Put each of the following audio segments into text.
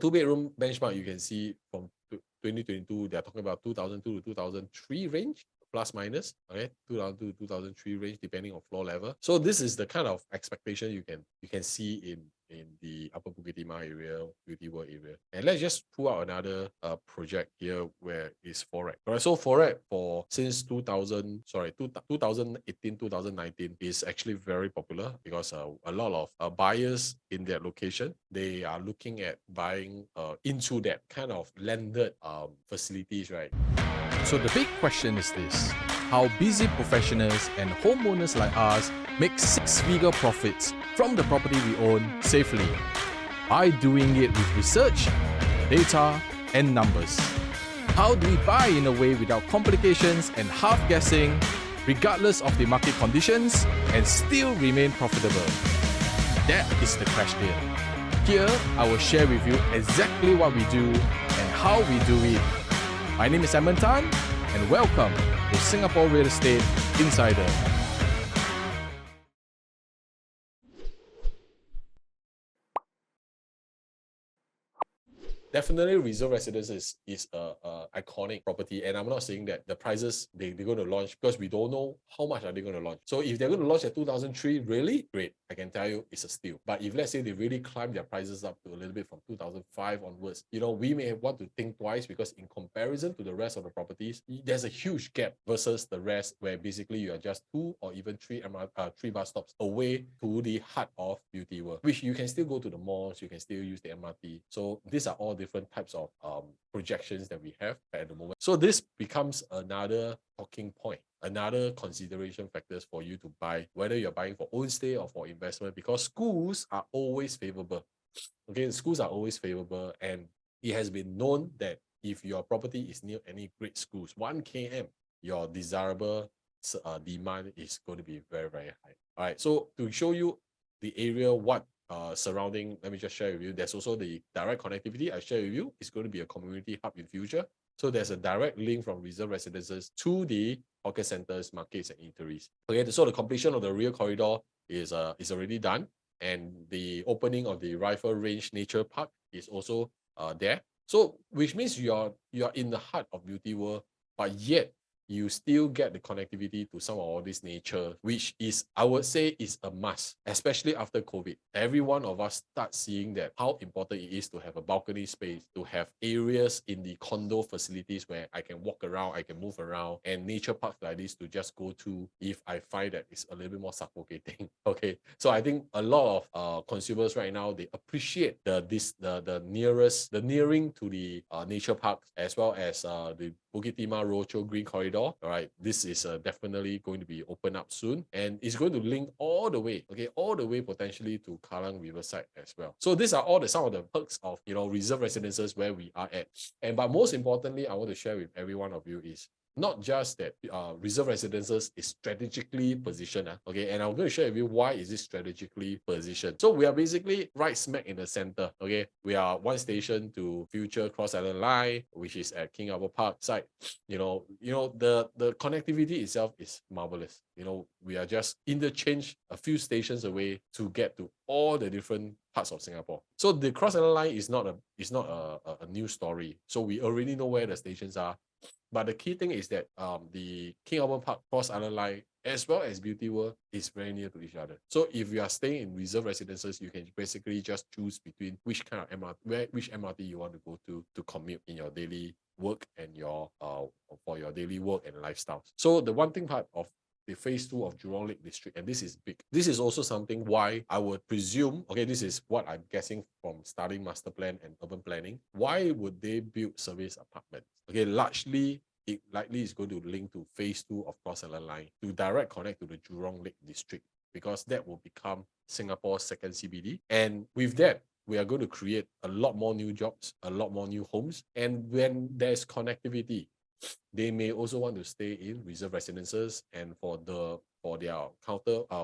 Two-bedroom benchmark, you can see from 2022, they're talking about 2002 to 2003 range, plus minus, okay, 2002 to 2003 range, depending on floor level. So this is the kind of expectation you can see in the Upper Bukit Timah area, Beauty World area. And let's just pull out another project here where is Forex. All right, so Forex for since 2018, 2019 is actually very popular because a lot of buyers in that location, they are looking at buying into that kind of landed facilities, right? So the big question is this: how busy professionals and homeowners like us make six-figure profits from the property we own safely by doing it with research, data, and numbers. How do we buy in a way without complications and half guessing, regardless of the market conditions, and still remain profitable? That is the question. Here, I will share with you exactly what we do and how we do it. My name is Edmund, and welcome to Singapore Real Estate Insider. Definitely, reserve residence is a iconic property, and I'm not saying that the prices they're going to launch, because we don't know how much are they going to launch. So if they're going to launch at 2003, really great, I can tell you it's a steal. But if let's say they really climb their prices up to a little bit from 2005 onwards, we may want to think twice, because in comparison to the rest of the properties, there's a huge gap versus the rest, where basically you are just 2 or even 3 bus stops away to the heart of Beauty World, which you can still go to the malls, you can still use the MRT. So these are all different types of projections that we have at the moment. So this becomes another talking point, another consideration factors for you to buy, whether you're buying for own stay or for investment, because schools are always favorable. Okay, schools are always favorable, and it has been known that if your property is near any great schools, 1 km, your desirable demand is going to be very, very high. All right, so to show you the area, what surrounding, let me just share with you. There's also the direct connectivity I share with you. It's going to be a community hub in future. So there's a direct link from reserve residences to the hawker centers, markets, and eateries. Okay, so the completion of the rear corridor is already done, and the opening of the Rifle Range Nature Park is also there. So which means you're in the heart of Beauty World, but yet you still get the connectivity to some of all this nature, which is, I would say, is a must, especially after COVID. Every one of us start seeing that how important it is to have a balcony space, to have areas in the condo facilities where I can walk around, I can move around, and nature parks like this to just go to if I find that it's a little bit more suffocating. Okay, so I think a lot of consumers right now, they appreciate the nearing to the nature parks, as well as the Bukit Timah Rochor Green Corridor. All right, this is definitely going to be open up soon, and it's going to link all the way, okay, all the way potentially to Kallang Riverside as well. So these are all some of the perks of reserve residences where we are at. But most importantly, I want to share with every one of you is not just that reserve residences is strategically positioned, okay, and I'm going to share with you why is it strategically positioned. So we are basically right smack in the center, okay. We are 1 station to future Cross Island Line, which is at King Albert Park side. The connectivity itself is marvelous. We are just interchange a few stations away to get to all the different parts of Singapore. So the Cross Island Line is not a new story. So we already know where the stations are. But the key thing is that the King Albert Park Cross Island Line as well as Beauty World is very near to each other. So if you are staying in reserve residences, you can basically just choose between which kind of which MRT you want to go to commute in your daily work and for your daily work and lifestyle. So the one thing part of the phase 2 of Jurong Lake District, and this is big. This is also something why I would presume, okay, this is what I'm guessing from studying master plan and urban planning. Why would they build service apartments? Okay, largely it likely is going to link to phase 2 of Cross Island Line to direct connect to the Jurong Lake District, because that will become Singapore's second CBD. And with that, we are going to create a lot more new jobs, a lot more new homes. And when there's connectivity, they may also want to stay in reserve residences, and for their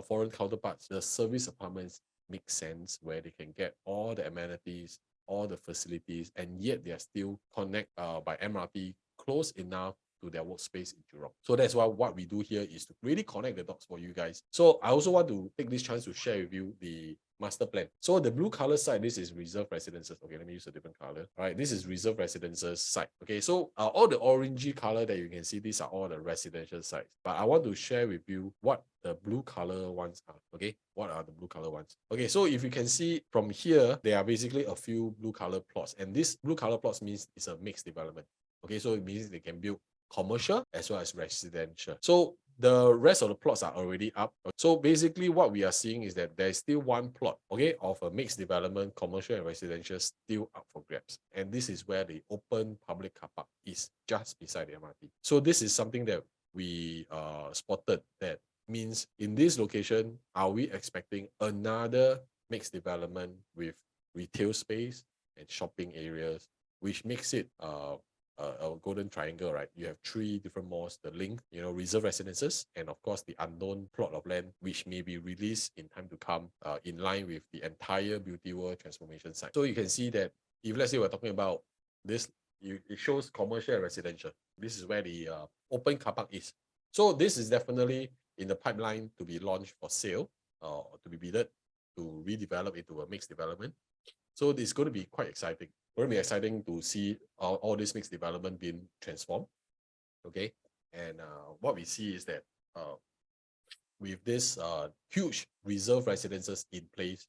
foreign counterparts, the service apartments make sense, where they can get all the amenities, all the facilities, and yet they are still connect by MRT close enough to their workspace in Jurong. So that's why what we do here is to really connect the dots for you guys. So I also want to take this chance to share with you the master plan. So the blue color side, this is reserve residences. Okay, let me use a different color. All right, this is reserve residences side. Okay, so all the orangey color that you can see, these are all the residential sites. But I want to share with you what the blue color ones are. Okay, what are the blue color ones? Okay, so if you can see from here, there are basically a few blue color plots, and this blue color plots means it's a mixed development. Okay, so it means they can build commercial as well as residential. So the rest of the plots are already up. So basically what we are seeing is that there's still one plot, okay, of a mixed development, commercial and residential, still up for grabs. And this is where the open public car park is, just beside the MRT. So this is something that we spotted, that means in this location, are we expecting another mixed development with retail space and shopping areas, which makes it a golden triangle, right? You have three different malls, the link, reserve residences, and of course the unknown plot of land, which may be released in time to come, in line with the entire Beauty World transformation site. So you can see that if let's say we're talking about this, it shows commercial and residential. This is where the open car park is. So this is definitely in the pipeline to be launched for sale, or to be bidded, to redevelop into a mixed development. So it's going to be quite exciting. It's going to be exciting to see all this mixed development being transformed. Okay, and what we see is that with this huge reserve residences in place,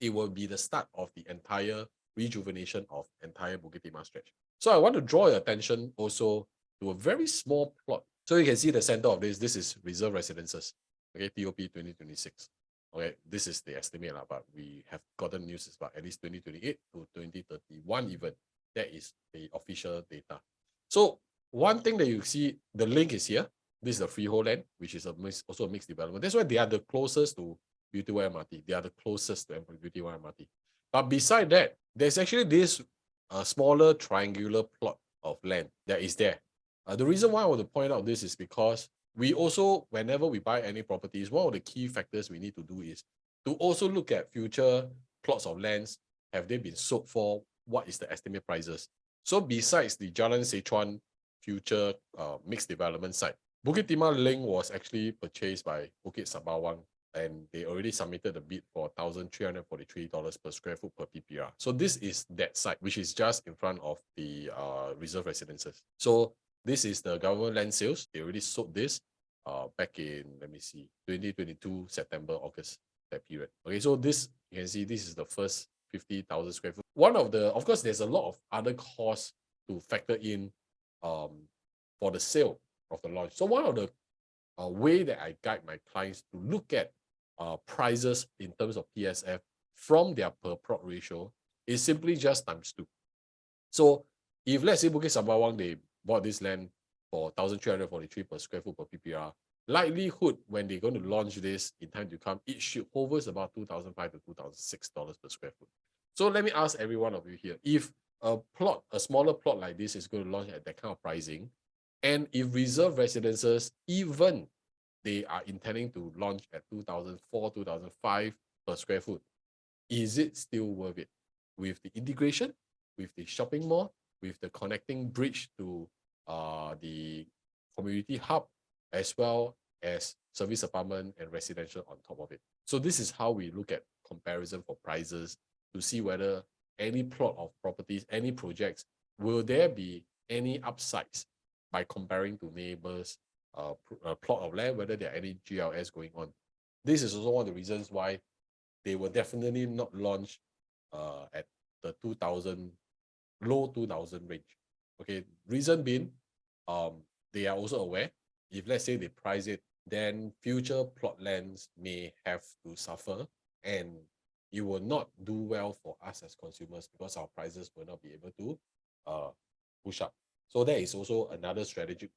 it will be the start of the entire rejuvenation of entire Bukit Timah stretch. So I want to draw your attention also to a very small plot. So you can see the center of this is reserve residences. Okay, TOP 2026. Okay, this is the estimate, but we have gotten news about at least 2028 to 2031 even. That is the official data. So one thing that you see, the link is here. This is the freehold land, which is also a mixed development. That's why they are the closest to Beauty World MRT. They are the closest to Beauty World MRT. But beside that, there's actually this smaller triangular plot of land that is there. The reason why I want to point out this is because we also, whenever we buy any properties, one of the key factors we need to do is to also look at future plots of lands. Have they been sold for? What is the estimate prices? So besides the Jalan Sechuan future mixed development site, Bukit Timah Link was actually purchased by Bukit Sembawang, and they already submitted a bid for $1,343 per square foot per PPR. So this is that site, which is just in front of the reserve residences. So this is the government land sales. They already sold this back in, let me see, 2022, September, August, that period. Okay, so this, you can see this is the first 50,000 square foot. One of the, of course, there's a lot of other costs to factor in for the sale of the launch. So one of the way that I guide my clients to look at prices in terms of PSF from their per plot ratio is simply just ×2. So if let's say Bukit Sembawang, they bought this land for 1,343 per square foot per PPR, likelihood when they're going to launch this in time to come, it should hovers about $2,500 to $2,600 per square foot. So let me ask every one of you here, if a smaller plot like this is going to launch at that kind of pricing, and if reserve residences, even they are intending to launch at 2,004, 2,005 per square foot, is it still worth it? With the integration, with the shopping mall, with the connecting bridge to the community hub, as well as service apartment and residential on top of it. So this is how we look at comparison for prices to see whether any plot of properties, any projects, will there be any upsides by comparing to neighbors' plot of land, whether there are any GLS going on. This is also one of the reasons why they will definitely not launch at the 2,000, low 2,000 range. Okay, reason being, they are also aware, if let's say they price it, then future plot lands may have to suffer, and it will not do well for us as consumers because our prices will not be able to push up. So that is also another strategic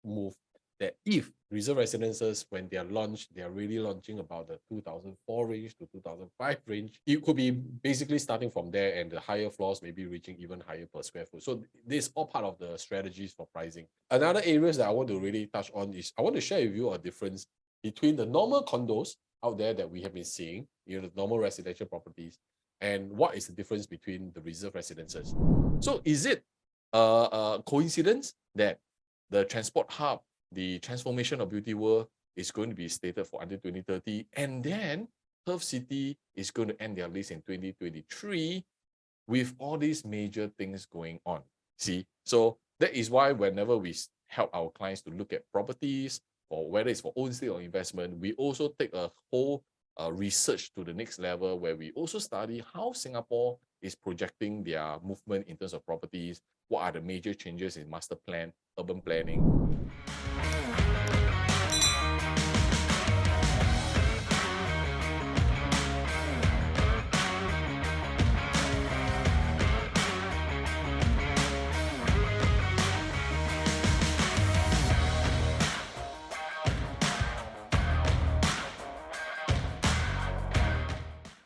move, that if reserve residences, when they are launched, they are really launching about the 2004 range to 2005 range. It could be basically starting from there, and the higher floors may be reaching even higher per square foot. So this is all part of the strategies for pricing. Another areas that I want to really touch on is, I want to share with you a difference between the normal condos out there that we have been seeing, the normal residential properties, and what is the difference between the reserve residences. So is it a coincidence that the transport hub, the transformation of Beauty World is going to be stated for until 2030. And then Turf City is going to end their lease in 2023 with all these major things going on. See, so that is why whenever we help our clients to look at properties, or whether it's for own estate or investment, we also take a whole research to the next level where we also study how Singapore is projecting their movement in terms of properties, what are the major changes in master plan, urban planning.